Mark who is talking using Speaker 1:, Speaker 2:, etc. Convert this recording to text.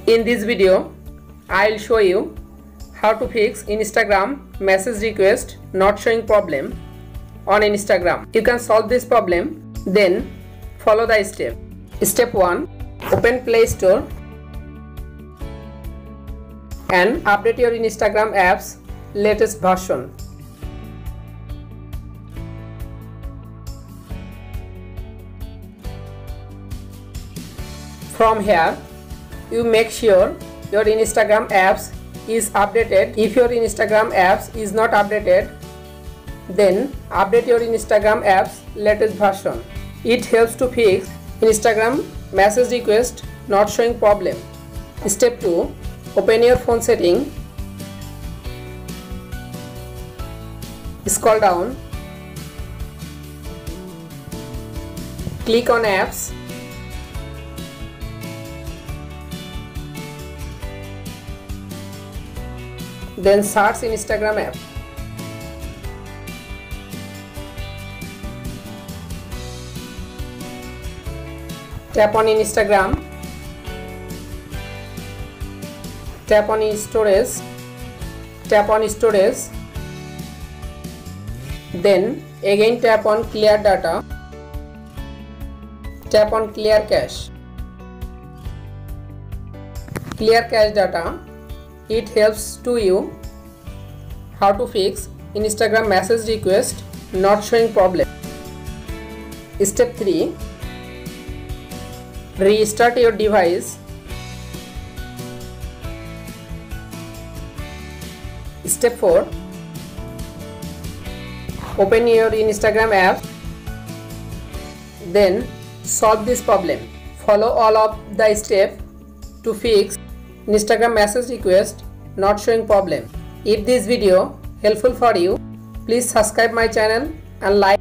Speaker 1: In this video, I'll show you how to fix Instagram message request not showing problem on Instagram. You can solve this problem, then follow the step. Step 1. Open Play Store and update your Instagram app's latest version. From here, you make sure your Instagram apps is updated. If your Instagram apps is not updated, then update your Instagram apps latest version. It helps to fix Instagram message request not showing problem. Step 2. Open your phone setting. Scroll down. Click on apps. Then search Instagram app. Tap on Instagram. Tap on storage. Tap on storage. Then again tap on clear data. Tap on clear cache. Clear cache data. It helps to you how to fix Instagram message request not showing problem. Step 3. Restart your device. Step 4. Open your Instagram app. Then solve this problem. Follow all of the steps to fix Instagram message request not showing problem. If this video helpful for you, please subscribe my channel and like.